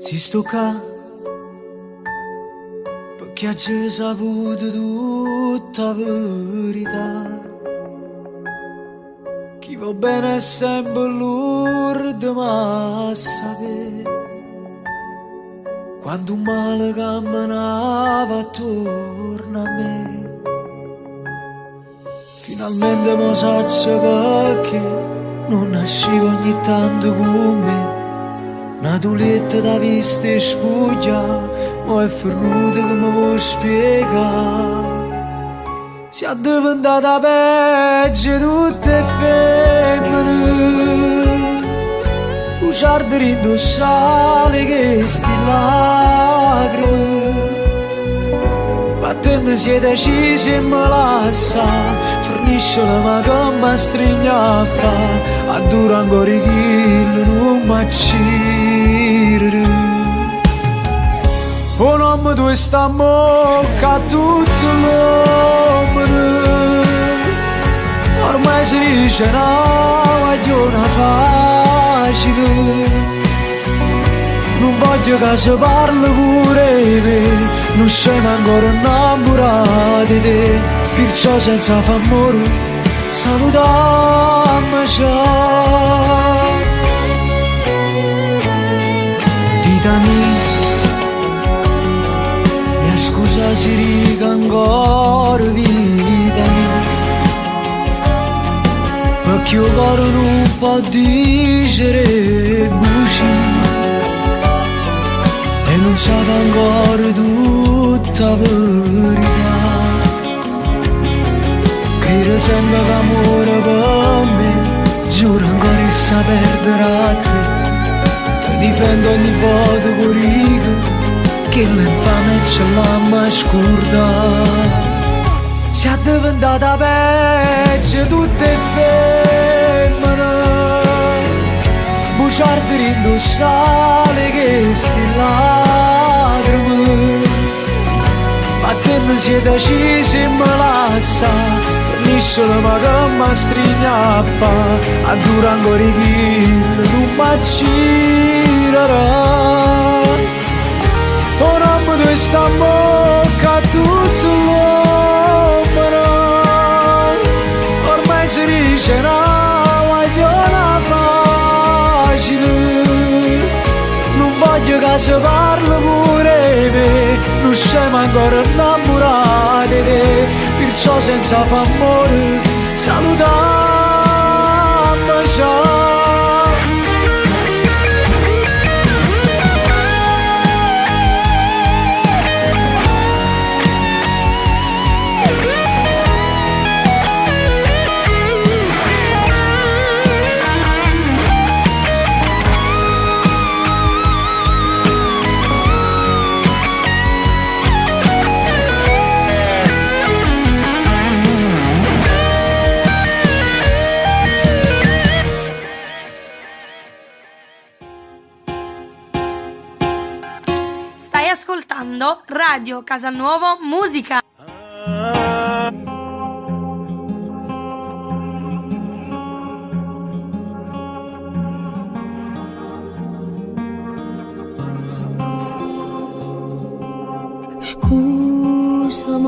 Si sto qua perché ha già saputo tutta la verità. Chi va bene è sempre l'urdo, ma sapere quando un male camminava attorno a me. Finalmente mi saccio perché non nascevo ogni tanto con me. Una tuletta da vista e spuglia, ma è ferruta che mi vuoi spiegare. Si è diventata peggio tutte femmine, bugiardo indossare che sti lacrime. Per te mi si è decisi e me lascia, fornisce la mia gamba strigna a fa, a dura ancora i chilli non mi accirere. Un uomo tu sta mocca a tutto l'uomo, ormai si dice una guagliona facile. Non voglio che si parli pure di me, non siamo ancora innamorati di te, perciò senza far amore salutiamo già. Ditami, mia scusa si riga ancora vita mia, perché il cuore non può dire bugie e non sa ancora tutta la verità. Crede sempre che amore per me, giuro ancora che sa perdere a te. Ti difendo ogni volta con riga, che l'infame ce l'ha mai scordata. Si è diventata peggio tutte femmine, bugiardo indossare che sti lacrime. Ma te mi si è decisi e me lascia, finisce la mia gamba strigna a fa, a dura ancora i chilli non mi accirerà. Un uomo tu sta bocca a tutto l'uomo, ormai si dice una guagliona facile. Non voglio che si parli pure di me, non siamo ancora innamorati di te, perciò senza far amore salutiamo già. Stai ascoltando Radio Casalnuovo Musica. Scusa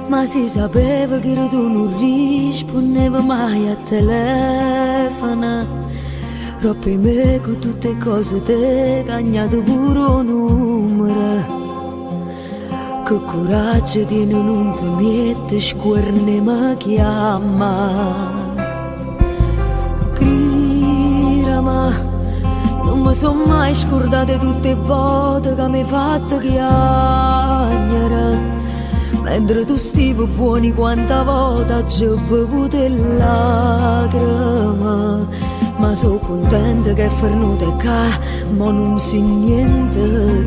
ma si sapeva che tu non rispondevi mai a telefono. Troppi me con tutte cose te cagnato pure un numero. Che coraggio tieni non ti metti scuorne ma chiama. Grida ma non mi sono mai scordate tutte le volte che mi hai fatto chiagnare. Mentre tu stivi buoni quanta volta ci ho bevuto le lacrime. Ma sono contenta che è venuta qua, ma non si niente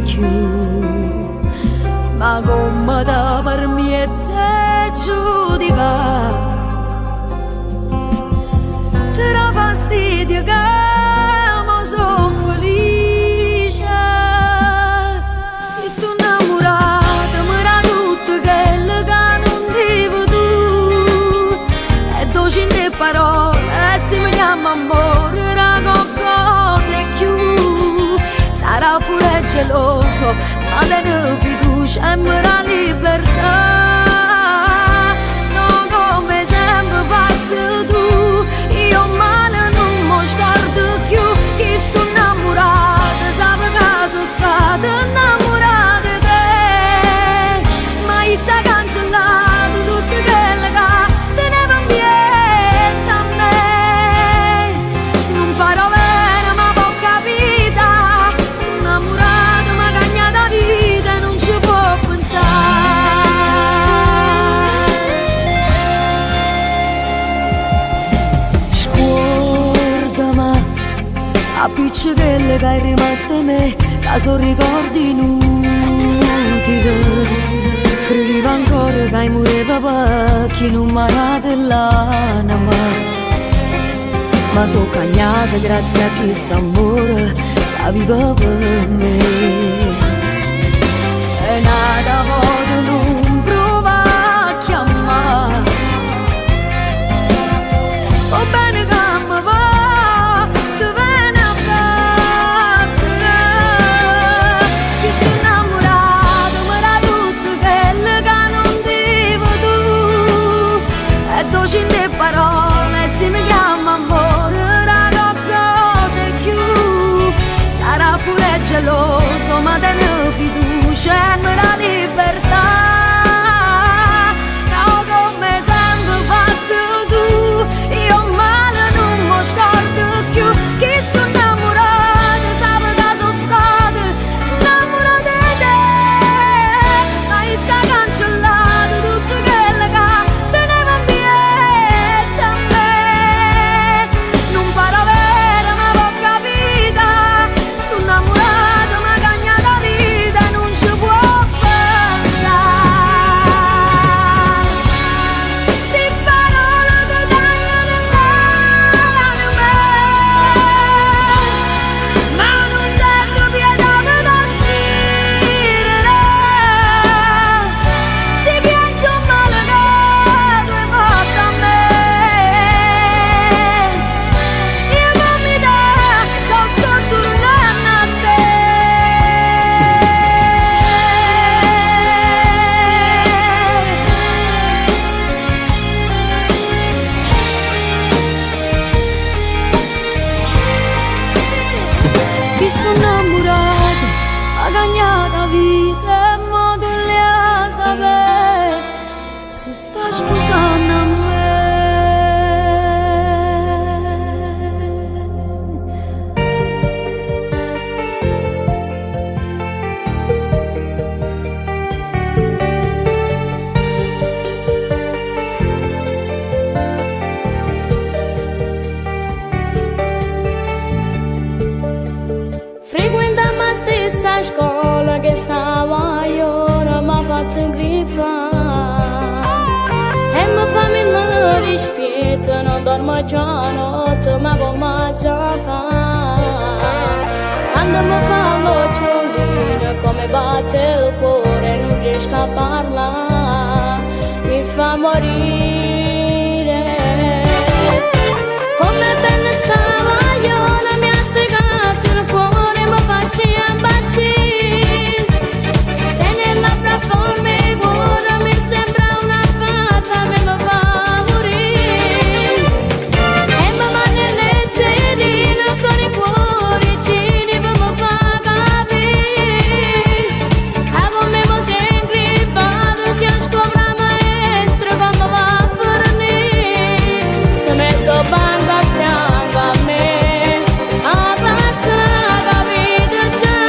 più. Ma come da per me te giudica, te dà fastidio che ma sono felice. Mi sto innamorata, mi da tutto quello che non dico tu. E dolci in te parole, e si mi chiama amore. Sarà pure ma te fiducia e la libertà. Non come sempre fatto tu, io male non mi scordo più. Chi sto innamorata, sape che sono stata innamorata di te, ma io sta cancellato tutte quelle che tenevano via a me. Non farò bene ma può capita, sto innamorata ma cagnata vita non ci può pensare. Scordami a piccichelle che è rimasto a me, che sono ricordi inutili. Credevo ancora che moriva perché non mi ha dato l'anima, ma sono cagnata grazie a questo amore che vive per me. E nada modo non prova a chiamare, va bene che mi va, ti viene a battere. Chi sto innamorato mi era tutto quello che non dico tu, e dolci in te parole, se mi chiama amore, raga cose più. Sarà pure geloso, ma te ne fiducia e mi la libertà. No, come sempre fatto tu, io male non mi scordo più. Chi sto innamorata, sape che sono stata innamorata di te, ma io sta cancellato tutte quelle che tenevano via da me. Non farò bene ma può capita, sto innamorata ma cagnata vita non ci può pensare. Sti parole ti tagliano l'anima, ma non tengo pietà per uscire. Se penso male che tu hai fatto a me, io non mi dà, lo sto tornando a te. Chi sto innamorato, ha cagnata vita e mo tu le a sapere se sta sposando a me. Frequenta la stessa scuola che stava io, non mi ha fatto ingripare e mi fa mille rispetto, non dormo già notte, ma come già fa? Quando mi fa l'occhiolino, come batte il cuore, non riesco a parlare, mi fa morire. Come bene stava io, non mi ha stegato il cuore, mi faccia impazzire. Tenere labbra forme buone mi sembra una fata, mi fa morire. E mi manda letterine con i cuoricini per mi fa capire che con me mi si è ingrippato, si scopre maestra come va a fornire. Se metto banca a fianco a me, a passare capito già,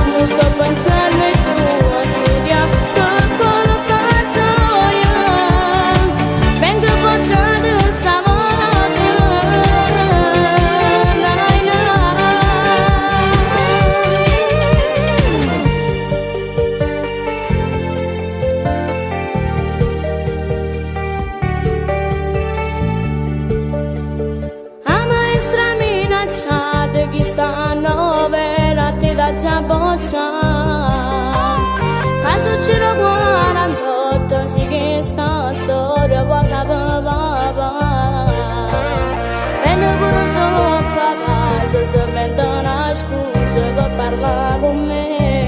non sto pensando più a studiare per quello che so io. Vengo bocciato stavolta, dai, dai. A maestra minacciata chi stanno vera ti dà già bocciata. Caso c'era 48, sì che sta storia può sapere papà. Prende pure sotto a casa, se vende una scusa per parlare con me.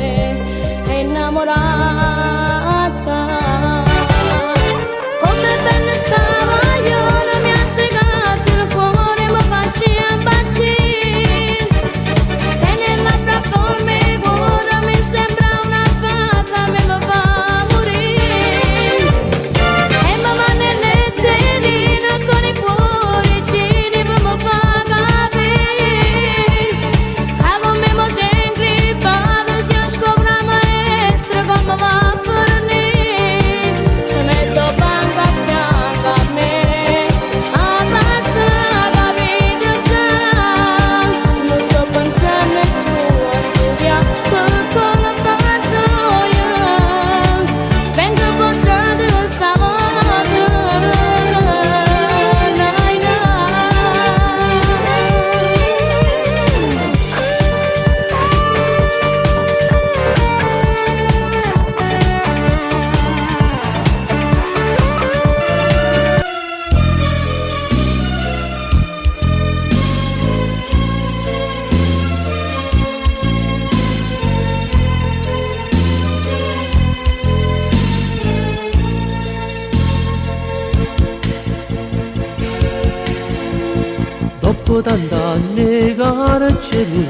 Dopo tant'anni carceri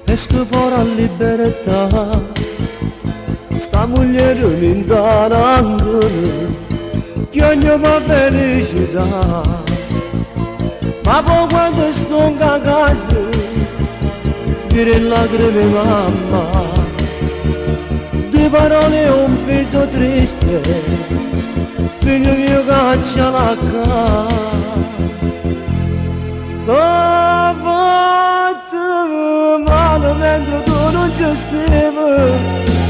esco fuori a libertà, sta moglie mi dà ancora chiogno per felicità, ma poi quando sto in casa dire lacrime mamma, due parole un peso triste, figlio mio caccia la casa. T'ho fatto male mentre tu non ci stavi,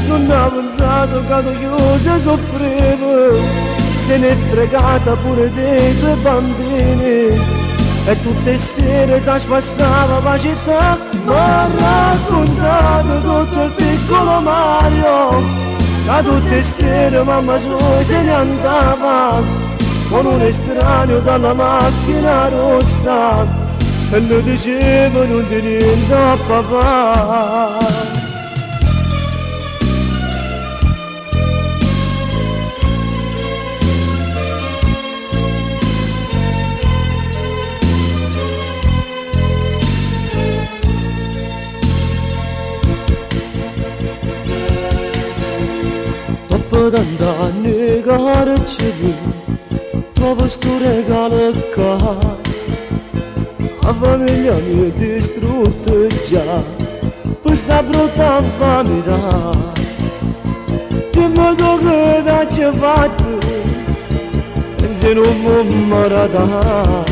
non ho pensato che tu chiuso soffrivo, se ne è fregata pure dei tuoi bambini, e tutte le sere si spassava la città, mi ha raccontato tutto il piccolo Mario, che tutte le sere mamma sua se ne andava, con un estraneo dalla macchina rossa, e lo diceva non di niente a papà. Dopo tant'anni carceri trovo sto regalo qua, la famiglia mia è distrutta già, per sta brutta infamità. Dimmi tu che t'hai fatto, e se non mi maratà,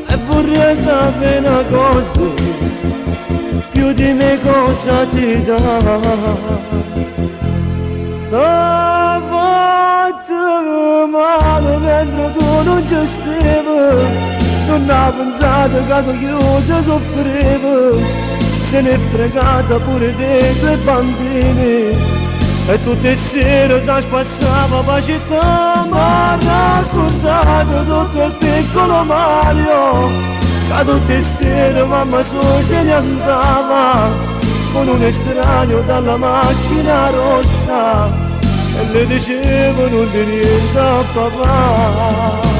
e vorrei sapere una cosa, più di me cosa ti dà. T'ho fatto male mentre tu non ci stavi, non ho pensato che tu chiuso soffrivo, se ne è fregata pure dei tuoi bambini, e tutte le sere si spassava la città, mi ha raccontato tutto il piccolo Mario, che tutte le sere mamma sua se ne andava, con un estraneo dalla macchina rossa, e le dicevo non di niente a papà.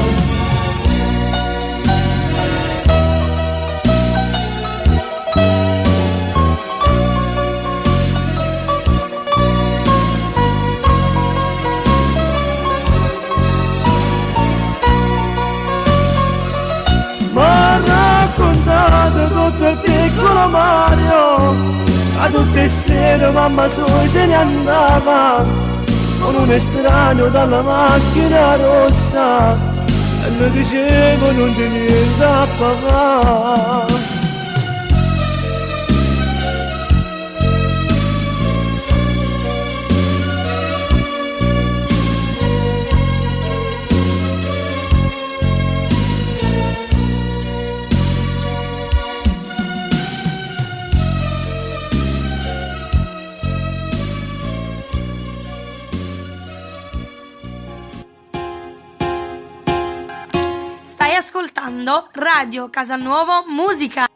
Raccontato tutto il piccolo Mario, a tutte le sere mamma sua se ne andava, con un estraneo dalla macchina rossa, e le dicevo non di niente a papà. Stai ascoltando Radio Casalnuovo Musica.